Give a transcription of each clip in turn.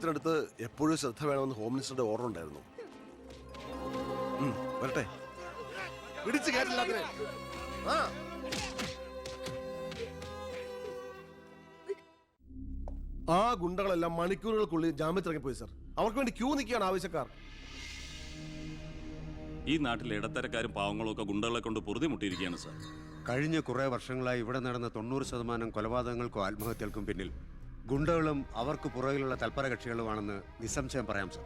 കേരളത്തിനടുത്ത് എപ്പോഴും ശ്രദ്ധ വേണമെന്ന് ഹോം മിനിസ്റ്ററുടെ ഓർഡർ ഉണ്ടായിരുന്നു. വരട്ടെ, പിടിച്ചു കയറ്റില്ല. ആ ഗുണ്ടകളെല്ലാം മണിക്കൂറുകൾക്കുള്ളിൽ ജാമ്യത്തിറങ്ങിപ്പോയി സർ. അവർക്ക് വേണ്ടി ക്യൂ നിൽക്കുകയാണ് ആവശ്യക്കാർ. ഈ നാട്ടിലെ ഇടത്തരക്കാരും പാവങ്ങളും ഒക്കെ ഗുണ്ടകളെ കൊണ്ട് പൊറുതി മുട്ടിയിരിക്കുകയാണ് സാർ. കഴിഞ്ഞ കുറേ വർഷങ്ങളായി ഇവിടെ നടന്ന 90% കൊലപാതകങ്ങൾക്കും ആത്മഹത്യകൾക്കും പിന്നിൽ ഗുണ്ടകളും അവർക്ക് പുറകിലുള്ള തൽപര കക്ഷികളുമാണെന്ന് നിസ്സംശയം പറയാം സർ.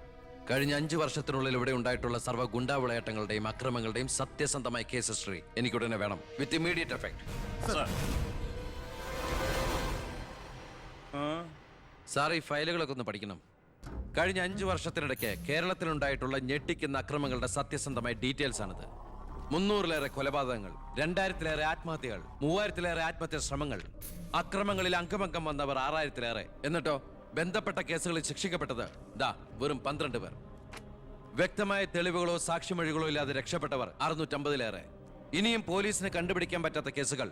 കഴിഞ്ഞ 5 വർഷത്തിനുള്ളിൽ ഇവിടെ ഉണ്ടായിട്ടുള്ള സർവ്വ ഗുണ്ടാ വിളയാട്ടങ്ങളുടെയും അക്രമങ്ങളുടെയും സത്യസന്ധമായ കേസ് ഹിസ്റ്ററി എനിക്കുടനെ വേണം, വിത്ത് ഇമ്മീഡിയറ്റ് എഫക്ട്. സാർ, ഈ ഫയലുകളൊക്കെ ഒന്ന് പഠിക്കണം. കഴിഞ്ഞ 5 വർഷത്തിനിടയ്ക്ക് കേരളത്തിലുണ്ടായിട്ടുള്ള ഞെട്ടിക്കുന്ന അക്രമങ്ങളുടെ സത്യസന്ധമായ ഡീറ്റെയിൽസ് ആണിത്. 300-ലേറെ കൊലപാതകങ്ങൾ, 2000-ലേറെ ആത്മഹത്യകൾ, 3000-ലേറെ ആത്മഹത്യാ ശ്രമങ്ങൾ, അക്രമങ്ങളിൽ അംഗമംഗം വന്നവർ 6000-ലേറെ. എന്നിട്ടോ ബന്ധപ്പെട്ട കേസുകളിൽ ശിക്ഷിക്കപ്പെട്ടത് വെറും 12 പേർ. വ്യക്തമായ തെളിവുകളോ സാക്ഷിമൊഴികളോ ഇല്ലാതെ രക്ഷപ്പെട്ടവർ 650-ലേറെ. ഇനിയും പോലീസിന് കണ്ടുപിടിക്കാൻ പറ്റാത്ത കേസുകൾ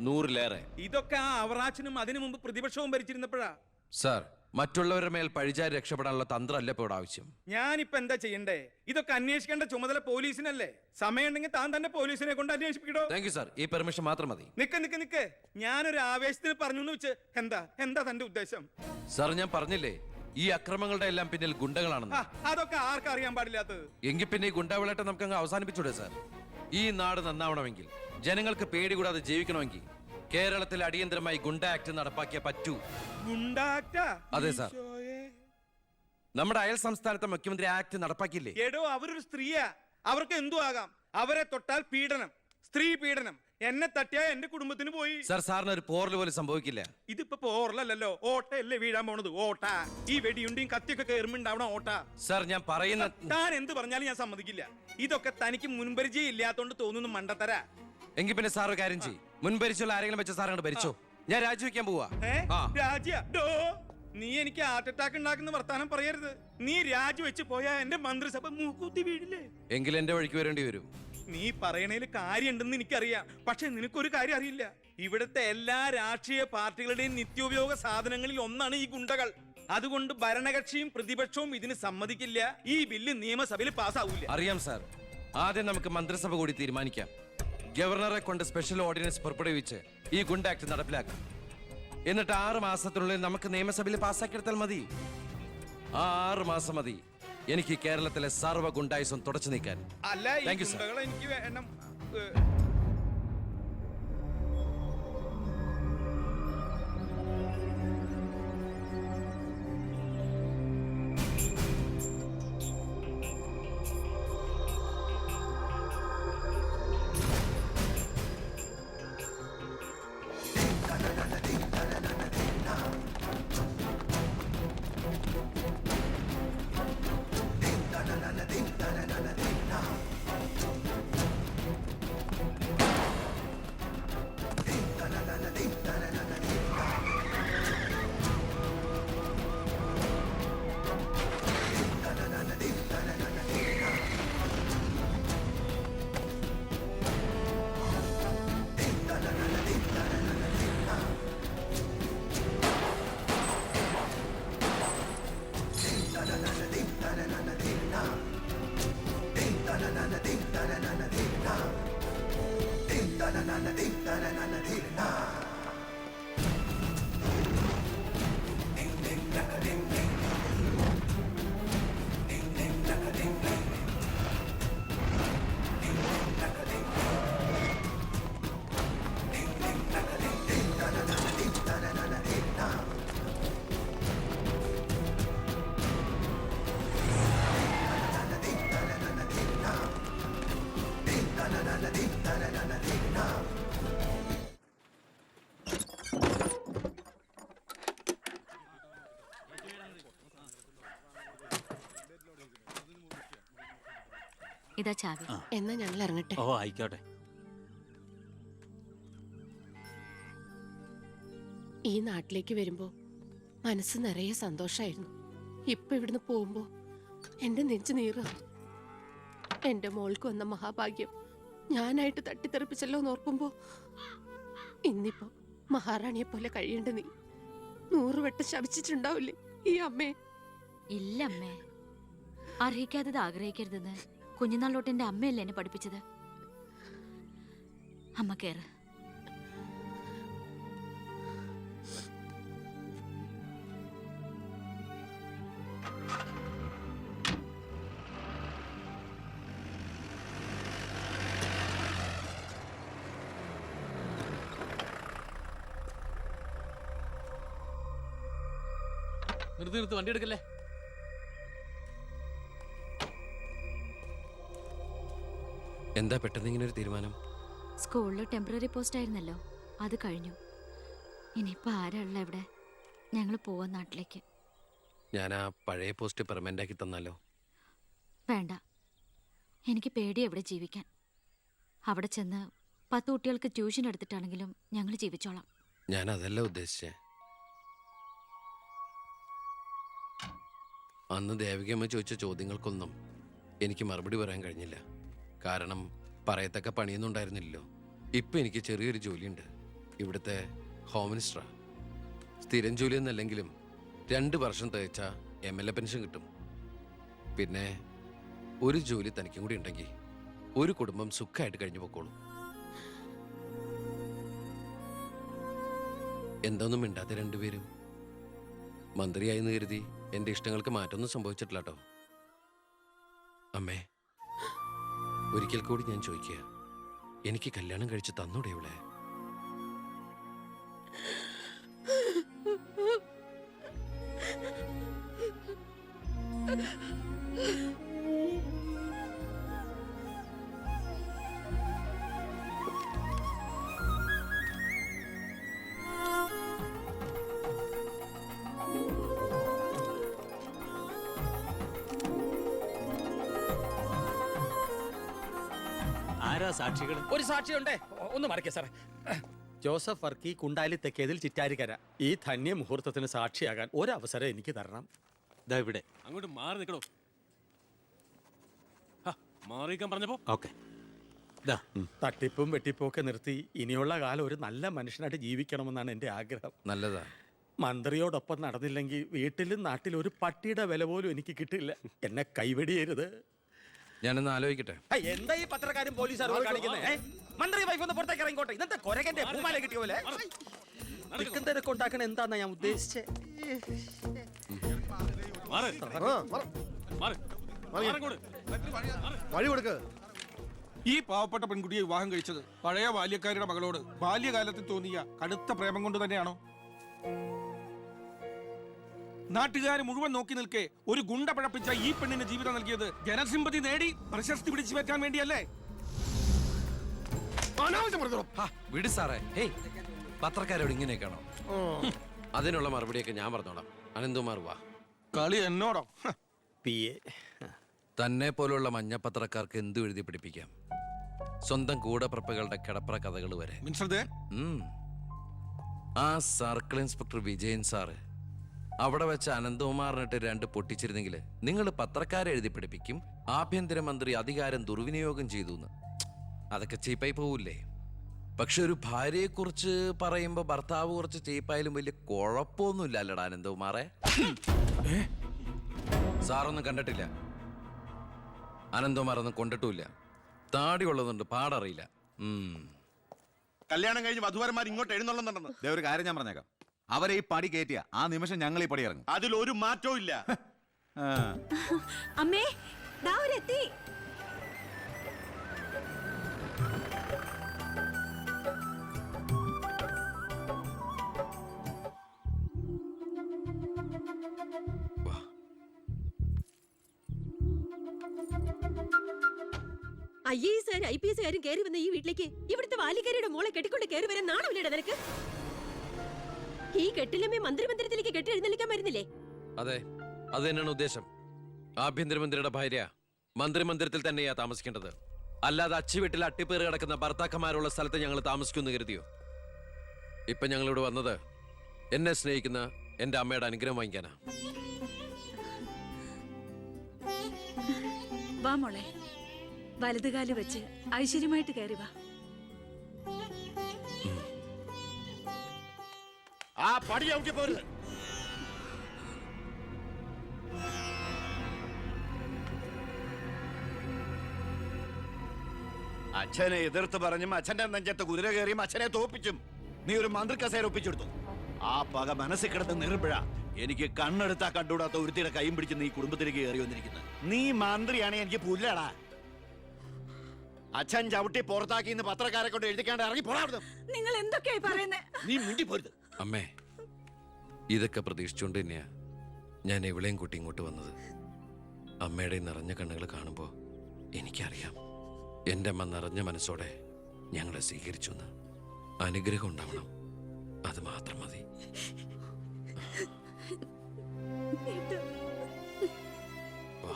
100-ലേറെ. ഇതൊക്കെ ആ അവറാച്ചനും അതിനു മുമ്പ് പ്രതിപക്ഷവും ഭരിച്ചിരുന്നപ്പോഴാ. സാർ, മറ്റുള്ളവരുടെ മേൽ പഴിചാരി രക്ഷപ്പെടാനുള്ള തന്ത്രമല്ല ഇപ്പോൾ ആവശ്യം. ഞാനിപ്പോ എന്താ ചെയ്യണ്ടേ? ഇതൊക്കെ അന്വേഷിക്കേണ്ട ചുമതല പോലീസിനല്ലേ? സമയമുണ്ടെങ്കിൽ താൻ തന്നെ പോലീസിനെ കൊണ്ട് അന്വേഷിപ്പിക്കടോ. താങ്ക് യു സാർ, ഈ പെർമിഷൻ മാത്രം മതി. നിക്ക്, ഞാനൊരു ആവേശത്തിന് പറഞ്ഞു വെച്ച് എന്താ തന്റെ ഉദ്ദേശം? സാർ, ഞാൻ പറഞ്ഞില്ലേ ഈ അക്രമങ്ങളുടെ എല്ലാം പിന്നിൽ ഗുണ്ടകളാണെന്ന്. അതൊക്കെ ആർക്കറിയാൻ പാടില്ലാത്തത്? എങ്കിൽ പിന്നെ ഈ ഗുണ്ടാവിളാട്ടം നമുക്ക് അങ്ങ് അവസാനിപ്പിച്ചൂടെ സാർ? ഈ നാട് നന്നാവണമെങ്കിൽ, ജനങ്ങൾക്ക് പേടി കൂടാതെ ജീവിക്കണമെങ്കിൽ കേരളത്തിൽ അടിയന്തരമായി ഗുണ്ട ആക്ട് നടപ്പാക്കിയേ പറ്റൂ. അതെ സാർ, നമ്മുടെ അയൽ സംസ്ഥാനത്തെ മുഖ്യമന്ത്രി ആക്ട് നടപ്പാക്കിയില്ലേ? എടോ, അവരൊരു സ്ത്രീയാ, അവർക്ക് എന്തു ആകാം. അവരെ തൊട്ടാൽ പീഡനം, സ്ത്രീ പീഡനം. എന്നെ തട്ടിയാ എന്റെ കുടുംബത്തിന് പോയി. സാർ, സാറിന് ഒരു പോറൽ പോലും സംഭവിക്കില്ല. ഇതിപ്പോ പോറലല്ലോ, ഓട്ടയല്ലേ വീഴാൻ പോണത്. ഓട്ട ഈ വെടിയുണ്ടിയും കത്തിയൊക്കെ കയറുമ്പോണ്ടാവണം ഓട്ട. സാർ, ഞാൻ പറയുന്ന താൻ എന്ത് പറഞ്ഞാലും ഞാൻ സമ്മതിക്കില്ല. ഇതൊക്കെ തനിക്ക് മുൻപരിചയം ഇല്ലാത്തോണ്ട് തോന്നുന്നു മണ്ടത്തരാ. എങ്കിൽ പിന്നെ സാർ ഒരു കാര്യം ചെയ്യും, മുൻപരിച്ചുള്ള ആരെങ്കിലും വെച്ച സാർ അങ്ങോട്ട് ഭരിച്ചോ. ഞാൻ രാജിവെക്കാൻ പോവാ. നീ എനിക്ക് ഹാർട്ട് അറ്റാക്ക് ഉണ്ടാക്കുന്ന വർത്താനം പറയരുത്. നീ രാജിവെച്ച് പോയാ എന്റെ മന്ത്രിസഭ മൂക്കൂത്തി വീഴില്ലേ? എങ്കിൽ എന്റെ വഴിക്ക് വരേണ്ടി വരും. നീ പറയണേല് കാര്യമുണ്ടെന്ന് എനിക്കറിയാം, പക്ഷെ നിനക്കൊരു കാര്യം അറിയില്ല. ഇവിടുത്തെ എല്ലാ രാഷ്ട്രീയ പാർട്ടികളുടെയും നിത്യോപയോഗ സാധനങ്ങളിൽ ഒന്നാണ് ഈ ഗുണ്ടകൾ. അതുകൊണ്ട് ഭരണകക്ഷിയും പ്രതിപക്ഷവും ഇതിന് സമ്മതിക്കില്ല. ഈ ബില്ല് നിയമസഭയിൽ പാസ്സാവൂല. അറിയാം സാർ, ആദ്യം നമുക്ക് മന്ത്രിസഭ കൂടി തീരുമാനിക്കാം. ഗവർണറെ കൊണ്ട് സ്പെഷ്യൽ ഓർഡിനൻസ് പുറപ്പെടുവിച്ച് ഈ ഗുണ്ട ആക്ട് നടപ്പിലാക്കാം. എന്നിട്ട് 6 മാസത്തിനുള്ളിൽ നമുക്ക് നിയമസഭയിൽ പാസ്സാക്കിയെടുത്താൽ മതി. ആ 6 മാസം മതി എനിക്ക് കേരളത്തിലെ സർവ്വ ഗുണ്ടായുസം തുടച്ചു നീക്കാൻ. Thank you sir. എനിക്ക് വേണം. ഇതാ ചാവി. എന്നാ ഞങ്ങൾ ഇറങ്ങട്ടെ. ഓ ആയിക്കോട്ടെ. ഈ നാട്ടിലേക്ക് വരുമ്പോ മനസ്സ് നിറയെ സന്തോഷായിരുന്നു. ഇപ്പൊ ഇവിടുന്ന് പോകുമ്പോ എന്റെ നെഞ്ചു നീറ. എന്റെ മോൾക്ക് വന്ന മഹാഭാഗ്യം ഞാനായിട്ട് തട്ടിത്തെറിപ്പിച്ചല്ലോ എന്നോർക്കുമ്പോ ഇന്നിപ്പോ മഹാറാണിയെ പോലെ കഴിയേണ്ട നീ 100 വട്ടം ശപിച്ചിട്ടുണ്ടാവില്ലേ ഈ അമ്മയെ? ഇല്ല അമ്മേ. അർഹിക്കാത്തത് ആഗ്രഹിക്കരുതെന്ന് കുഞ്ഞുനാളോട്ട് എന്റെ അമ്മയല്ലേ എന്നെ പഠിപ്പിച്ചത്. അമ്മ കേറ്. നിർത്ത് വണ്ടി എടുക്കല്ലേ. എന്താ പെട്ടെന്ന് ഇങ്ങനെ ഒരു തീരുമാനം? സ്കൂളിൽ ടെമ്പററി പോസ്റ്റ് ആയിരുന്നല്ലോ, അത് കഴിഞ്ഞു. ഇനിയിപ്പോ ആരാ ഉള്ള ഇവിടെ? ഞങ്ങൾ പോവാൻ നാട്ടിലേക്ക്. ഞാൻ ആ പഴയ പോസ്റ്റ് പെർമനന്റ് ആക്കി തന്നാലോ? വേണ്ട, എനിക്ക് പേടിയാ ഇവിടെ ജീവിക്കാൻ. അവിടെ ചെന്ന് 10 കുട്ടികൾക്ക് ട്യൂഷൻ എടുത്തിട്ടാണെങ്കിലും ഞങ്ങൾ ജീവിച്ചോളാം. ഞാൻ അതല്ല ഉദ്ദേശിച്ചേ. അന്ന് ദേവികമ്മ ചോദിച്ച ചോദ്യങ്ങൾക്കൊന്നും എനിക്ക് മറുപടി പറയാൻ കഴിഞ്ഞില്ല. കാരണം പറയത്തക്ക പണിയൊന്നും ഉണ്ടായിരുന്നില്ലല്ലോ. ഇപ്പം എനിക്ക് ചെറിയൊരു ജോലിയുണ്ട്, ഇവിടുത്തെ ഹോം മിനിസ്റ്ററാ. സ്ഥിരം ജോലിയൊന്നല്ലെങ്കിലും 2 വർഷം തികച്ച MLA പെൻഷൻ കിട്ടും. പിന്നെ ഒരു ജോലി തനിക്കും കൂടി ഉണ്ടെങ്കിൽ ഒരു കുടുംബം സുഖമായിട്ട് കഴിഞ്ഞു പോക്കോളും. എന്തൊന്നും മിണ്ടാത്ത രണ്ടുപേരും? മന്ത്രിയായെന്ന് കരുതി എൻ്റെ ഇഷ്ടങ്ങൾക്ക് മാറ്റമൊന്നും സംഭവിച്ചിട്ടില്ല കേട്ടോ. അമ്മേ, ഒരിക്കൽ കൂടി ഞാൻ ചോദിക്കുക, എനിക്ക് കല്യാണം കഴിച്ച് തന്നൂടെ ഇവിടെ? ആരാ സാക്ഷികൾ? ഒരു സാക്ഷിയുണ്ടേ, ഒന്ന് മറക്കേ സാറേ. ജോസഫ് വർക്കി, കുണ്ടാലി തെക്കേതിൽ, ചിറ്റാരിക്കര. ഈ ധന്യ മുഹൂർത്തത്തിന് സാക്ഷിയാകാൻ ഒരവസരം എനിക്ക് തരണം. ദാ ഇവിടെ. അങ്ങോട്ട് മാറി നിൽക്കണോ? മാറിയിക്കാൻ പറഞ്ഞപ്പോ ഓക്കെ. തട്ടിപ്പും വെട്ടിപ്പും ഒക്കെ നിർത്തി ഇനിയുള്ള കാലം ഒരു നല്ല മനുഷ്യനായിട്ട് ജീവിക്കണമെന്നാണ് എൻ്റെ ആഗ്രഹം. നല്ലതാ. മന്ത്രിയോടൊപ്പം നടന്നില്ലെങ്കിൽ വീട്ടിലും നാട്ടിലും ഒരു പട്ടിയുടെ വില പോലും എനിക്ക് കിട്ടില്ല. എന്നെ കൈവെടിയരുത്. ഞാനൊന്ന് ആലോചിക്കട്ടെ. എന്താ ഈ പത്രക്കാരും പോലീസുകാരും കാണിക്കുന്നത്? മന്ത്രി വൈഫ് ഒന്ന് പുറത്തേക്ക് ഇറങ്ങിക്കോട്ടെ. ഇന്നത്തെ കൊരകന്റെ പൂമാല കിട്ടിയ പോലെ തിരക്ക് ഉണ്ടാക്കണ എന്താന്നാ ഞാൻ ഉദ്ദേശിച്ചേ. വഴി കൊടുക്ക്. ഈ പാവപ്പെട്ട പെൺകുട്ടിയെ വിവാഹം കഴിച്ചത് പഴയ ബാല്യക്കാരുടെ മകളോട് ബാല്യകാലത്തിൽ തോന്നിയ കടുത്ത പ്രേമം കൊണ്ട് തന്നെയാണോ? നാട്ടുകാർ മുഴുവൻ നോക്കി നിൽക്കെ ഒരു ഗുണ്ട പഴപ്പിച്ച ഈ പെണ്ണിന് ജീവിതം നൽകിയത് ജനസിമ്പതി നേടി പ്രശസ്തി പിടിച്ചു പറ്റാൻ വേണ്ടിയല്ലേ? വിട് സാറേ. ഹേയ്, പത്രക്കാരോട് ഇങ്ങനെയൊക്കെയാണോ? അതിനുള്ള മറുപടിയൊക്കെ ഞാൻ പറഞ്ഞോളാം. അനന്തുമാർ വാ. കളി എന്നോടോ? തന്നെ പോലുള്ള മഞ്ഞപ്പത്രക്കാർക്ക് എന്തു എഴുതി പിടിപ്പിക്കാം. സ്വന്തം കൂടപ്പിറപ്പുകളുടെ കിടപ്ര കഥകൾ വരെ. ആ സർക്കിൾ ഇൻസ്പെക്ടർ വിജയൻ സാറ് അവിടെ വെച്ച് അനന്തകുമാറിനിട്ട് 2 പൊട്ടിച്ചിരുന്നെങ്കിൽ നിങ്ങൾ പത്രക്കാരെ എഴുതി പിടിപ്പിക്കും ആഭ്യന്തരമന്ത്രി അധികാരം ദുർവിനിയോഗം ചെയ്തു എന്ന്. അതൊക്കെ ചീപ്പായി പോവില്ലേ? പക്ഷെ ഒരു ഭാര്യയെക്കുറിച്ച് പറയുമ്പോൾ ഭർത്താവ് കുറച്ച് ചീപ്പായാലും വലിയ കുഴപ്പമൊന്നുമില്ല അല്ലടാ അനന്തകുമാറെ. സാറൊന്നും കണ്ടിട്ടില്ല, അനന്തകുമാറൊന്നും കൊണ്ടിട്ടുമില്ല. താടി ഉള്ളതുകൊണ്ട് പാടറിയില്ല. കല്യാണം കഴിഞ്ഞ് വധുവരന്മാർ ഇങ്ങോട്ട് എഴുന്നള്ളുന്നുണ്ടെന്ന്. ഒരു കാര്യം ഞാൻ പറഞ്ഞേക്കാം, അവരെ ഈ പടി കയറ്റിയ ആ നിമിഷം ഞങ്ങൾ ഈ പടി ഇറങ്ങും. അതിലൊരു മാറ്റവും ഇല്ല. അമ്മേ, ദാ അവരെത്തി. IAS IPS കയറി വന്ന ഈ വീട്ടിലേക്ക് ഇവിടുത്തെ വാലിക്കാരിയുടെ മോളെ കെട്ടിക്കൊണ്ട് കയറി വരാൻ നാണമില്ലടാ നിനക്ക്? ഈ കെട്ടിലമ്മേ മന്ത്രിമന്ദിരത്തിലേക്ക് കെട്ടി എഴുന്നള്ളിക്കാൻ വരുന്നില്ലേ? അതെ, അത് തന്നെയാണ് ഉദ്ദേശം. ആഭ്യന്തരമന്ത്രിയുടെ ഭാര്യ മന്ത്രിമന്ദിരത്തിൽ തന്നെയാ താമസിക്കേണ്ടത്. അല്ലാതെ അച്ചുവീട്ടിൽ അട്ടിപ്പേറ് കിടക്കുന്ന ഭർത്താക്കന്മാരുള്ള സ്ഥലത്ത് ഞങ്ങൾ താമസിക്കുമെന്ന് കരുതിയോ? ഇപ്പൊ ഞങ്ങളിവിടെ വന്നത് എന്നെ സ്നേഹിക്കുന്ന എന്റെ അമ്മയുടെ അനുഗ്രഹം വാങ്ങിക്കാനാ. വാ മോളെ, വലതുകാല് വെച്ച് ഐശ്വര്യമായിട്ട് കയറി വാ. ആ പടി ഔട്ടി പോരുത്. അച്ഛനെ എതിർത്ത് പറഞ്ഞും അച്ഛന്റെ നെഞ്ചത്ത് കുതിര കയറിയും അച്ഛനെ തോപ്പിച്ചും നീ ഒരു മന്ത്രി കസേര ഒപ്പിച്ചെടുത്തു. ആ പക മനസ്സിൽ കിടന്ന് നീറുമ്പോഴാ എനിക്ക് കണ്ണെടുത്താ കണ്ടുകൂടാത്ത ഒരുത്തിയുടെ കൈയും പിടിച്ച് നീ കുടുംബത്തിലേക്ക് കയറി വന്നിരിക്കുന്നത്. നീ മന്ത്രിയാണെ എനിക്ക് പുല്ലാടാ. അച്ഛൻ ചവിട്ടി പുറത്താക്കി ഇന്ന് പത്രക്കാരെ കൊണ്ട് എഴുതിക്കാണ്ട് ഇറങ്ങി പോടാ. നിങ്ങൾ എന്തൊക്കെയായി പറയുന്നേ? നീ മിണ്ടി പോരുത്. അമ്മേ, ഇതൊക്കെ പ്രതീക്ഷിച്ചുകൊണ്ട് തന്നെയാ ഞാൻ എവിടെയും കൂട്ടി ഇങ്ങോട്ട് വന്നത്. അമ്മയുടെ നിറഞ്ഞ കണ്ണുകൾ കാണുമ്പോൾ എനിക്കറിയാം എൻ്റെ അമ്മ നിറഞ്ഞ മനസ്സോടെ ഞങ്ങളെ സ്വീകരിച്ചു എന്ന്. അനുഗ്രഹം ഉണ്ടാവണം, അത് മാത്രം മതി. വാ.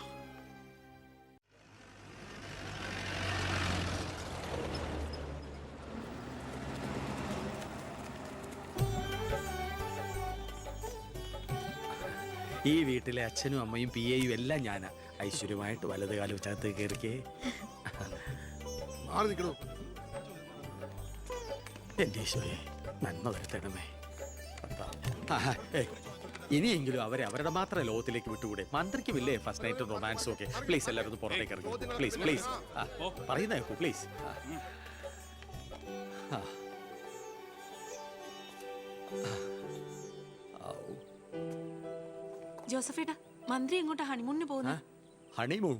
ഈ വീട്ടിലെ അച്ഛനും അമ്മയും പി എയും എല്ലാം ഞാനാ. ഐശ്വര്യമായിട്ട് വലത് കാലം വെച്ചകത്ത് കയറിക്കേ. മാറി നിൽക്കണോ? എന്റെ ഈശോയെ നന്മ വരുത്തണമേ. ഇനിയെങ്കിലും അവരെ അവരുടെ മാത്രം ലോകത്തിലേക്ക് വിട്ടുകൂടെ? മന്ത്രിക്കുമില്ലേ ഫസ്റ്റ് നൈറ്റ് റൊമാൻസും ഒക്കെ? പ്ലീസ് എല്ലാവരും ഒന്ന് പുറത്തേക്ക് ഇറങ്ങും. പ്ലീസ് പ്ലീസ് പറയുന്ന കേൾക്കൂ പ്ലീസ്. ജോസഫേട്ടാ, മന്ത്രി എങ്ങോട്ടാ ഹണിമൂണിന് പോകുന്നത്? ഹണിമൂൺ